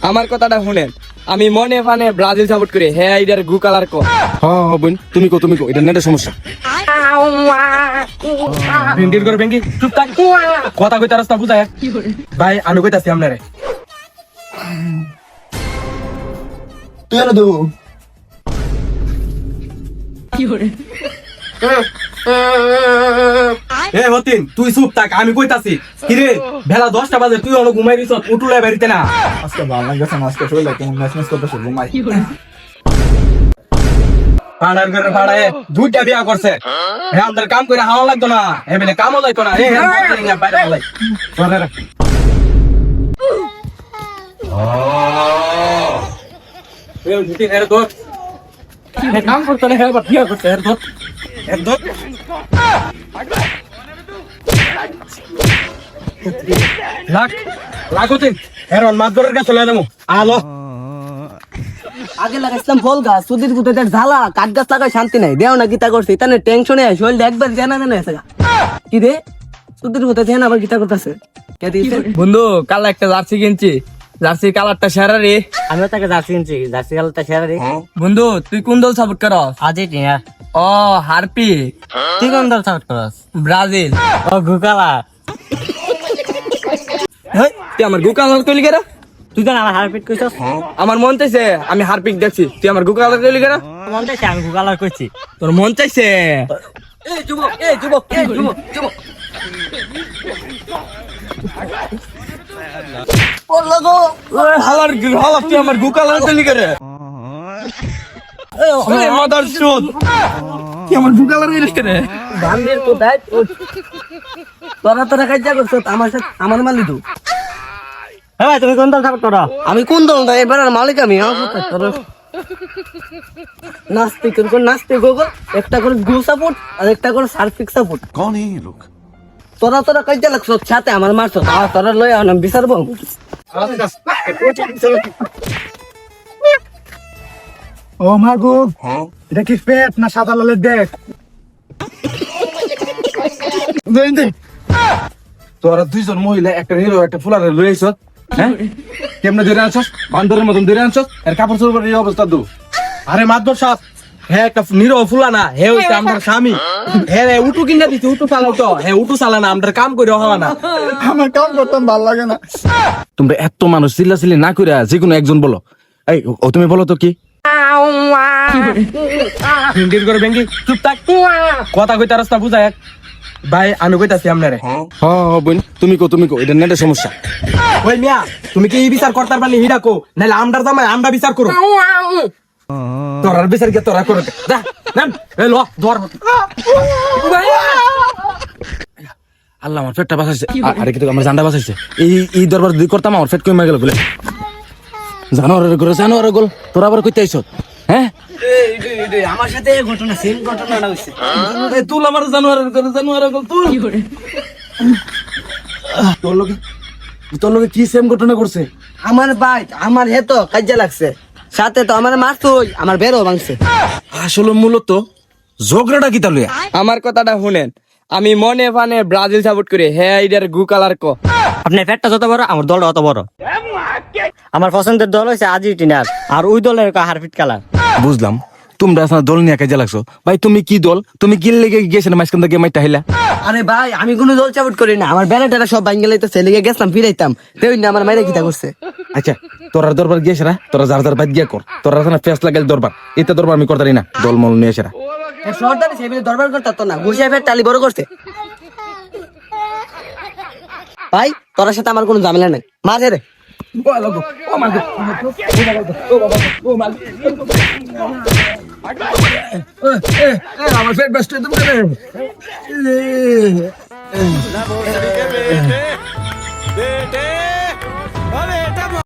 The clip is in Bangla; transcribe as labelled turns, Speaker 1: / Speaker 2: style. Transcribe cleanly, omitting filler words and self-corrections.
Speaker 1: আমার কথাটা শুনেন, আমি মনে ফানে ব্রাজিল সাপোর্ট করি। হ্যাঁ এটার গু কালার কো।
Speaker 2: হ্যাঁ বোন, তুমি কো এটা নেটের সমস্যা।
Speaker 3: ভেঙ্গির করে ভেঙ্গি চুপ থাক, কথা কইতে রাস্তা বুঝায়। ভাই আমি কইতাছি আপনারে,
Speaker 2: তুই এনে দেবো।
Speaker 3: এ হতিন তুই চুপ থাক, আমি কইতাছি। কিরে বেলা 10টা বাজে, তুই অনেক ঘুমাই দিছ, উঠুলে বাড়িতে না।
Speaker 2: আজকে ভালো লাগছে না, আজকে শরীর কেমন ম্যাচ করতেছে, ঘুমাই।
Speaker 3: পাড়ার ঘরে পাড়ায় দুইটা বিয়া করছে। হ্যাঁ আমাদের কাম করে হাওয়া লাগতো না, এমনি কামও যাইতো না। বাইরে বলাই কাম করতো না, বিয়া করছে। আলো
Speaker 1: আগে লাগাইছিলাম ফল গাছ, সুদির গুতে দেখ ঝালা, কাঠ গাছ লাগাই শান্তি নাই। দেও না গীতা করছে, তাহলে টেনশনে শরীর একবার জানা জানা আছে। কি রে সুদির গুতে দেন আবার গীতা করতেছে। বন্ধু কাল একটা জার্সি কিনছি, জার্সি কালারটা সেরা রে।
Speaker 4: আমিও তাকে জার্সি কিনছি, জার্সি কালারটা সেরা রে।
Speaker 1: বন্ধু তুই কোন দল সাপোর্ট করস?
Speaker 4: আর্জেন্টিনা।
Speaker 1: ও হারপি।
Speaker 4: তুই কোন দল সাপোর্ট করস?
Speaker 1: ব্রাজিল।
Speaker 4: ও গুকালার।
Speaker 1: তুই আমার গু কালার কইলি কেরা?
Speaker 4: তুই তো আমার হারপিট কইছস।
Speaker 1: আমার মন চাইছে আমি হারপিক দেখছি, তুই আমার গু কালার কইলি কেরা?
Speaker 4: মন চাইছে আমি গুকালার কইছি।
Speaker 1: তোর মন চাইছে? এই যুবক, এই যুবক, এই যুবক, যুবক। হালার তুই আমার গু কালার কইলি কেরা? এই মাদার চোদ, তুই আমার গু কালার কইলি কেরা? গান্ডের তো দাই তোরা কাজ করছ আমার সাথে, আমার মালি তো।
Speaker 4: হ্যাঁ ভাই তুমি কোন দল সাপোর্ট করো?
Speaker 1: আমি কোন দল না, এবার মালিক আমি। নাস্তিক নাস্তিক গোগল, একটা করে গু সাপোর্ট আর একটা করে সার্ফিক সাপোর্ট।
Speaker 2: कौन है ये लोग?
Speaker 1: তোরা কাজ লাগছ সাথে আমার মারছ, তোরা লই আন বিচারব।
Speaker 2: ও মাগো, এটা কি পেট না সাদা লালের দেখ?
Speaker 3: তোরা দুইজন মহিলা একটা হিরো একটা ফুলারে লই আইছ। হ্যাঁ কেমনে ধরে আনছস? বান্দরের মতন ধরে আনছস। এর কাপড় চোপড় এই অবস্থা দু। আরে মাদবর সাহেব, হ্যাঁ একটা নিরো ফুলা না, হে হইছে আমার স্বামী। হ্যাঁ রে উটু কিনা দিছি, উটু চালাও তো। হ্যাঁ উটু চালা না, আমরা কাম করে হওয়া না।
Speaker 2: আমার কাম করতাম ভালো লাগে না।
Speaker 3: তোমরা এত মানুষ চিল্লাচিল্লি না করে যে কোনো একজন বলো। এই ও তুমি বলো তো কি? ভেঙ্গির করে ভেঙ্গি চুপ থাক, কথা কইতে রাস্তা বুঝায়। ভাই আমি কইতাছি আপনারে।
Speaker 2: হ্যাঁ বোন, তুমি কো এটা নেটের সমস্যা।
Speaker 3: ওই মিয়া তুমি কি এই বিচার করতে পারলি হিডা কো, নাইলে আমরার জামাই আমরা বিচার করো। তোরার বিচার কে তোরা করো, যা নাম। এই ল ধর। আল্লাহ আমার পেটটা বাঁচাইছে। আরে কিন্তু আমার জানটা বাঁচাইছে। এই দরবার দুই করতাম আমার পেট কমে গেল বলে। জানোয়ারের গোল তোরা আবার কইতে আইছ? হ্যাঁ
Speaker 1: আমার সাথে ঘটনা, সেম ঘটনাটা হইছে।
Speaker 3: তুল আমার জানোয়ারের গোল তুল। তোর লোকে কি সেম ঘটনা করছে?
Speaker 1: আমার ভাই আমার হে তো কাজে লাগছে, সাথে তো আমার মারছই, আমার বেরো ভাঙছে।
Speaker 3: আসলে মূলত ঝগড়াটা কি তাহলে?
Speaker 1: আমার কথাটা শুনেন, আমি মনে ফানে ব্রাজিল সাপোর্ট করি। হ্যাঁ এটার গু কালার কো।
Speaker 4: আপনার পেটটা যত বড় আমার দলটা অত বড়। আমার পছন্দের দল হচ্ছে আর্জেন্টিনার, আর ওই দলের হারপিট কালার।
Speaker 3: বুঝলাম তোমরা আসলে দল নিয়ে কাজে লাগছো। ভাই তুমি কি দল, তুমি কি লেগে গেছেন মাঝখান থেকে মাইটা হইলা?
Speaker 1: আরে ভাই আমি কোনো দল সাপোর্ট করি না, আমার বেড়াটা সব ভাঙ্গে লাইতেছে, লেগে গেছিলাম ফিরাইতাম, তেই না আমার মাইরা কিতা করছে।
Speaker 3: আচ্ছা তোরা দরবার গিয়েছে না, তোরা যার যার বাদ গিয়া কর। তোরা না ফেস লাগাইল দরবার, এটা দরবার আমি করতারি না। দলমল নিয়ে এসে
Speaker 1: সর্দারি সেবিলে দরবার করতে না, ঘুষিয়ে ফের টালি বড় করছে। ভাই তোর সাথে আমার কোনো ঝামেলা নাই, মাঝে রে।
Speaker 3: আমার পেট ব্যস্ত তুমি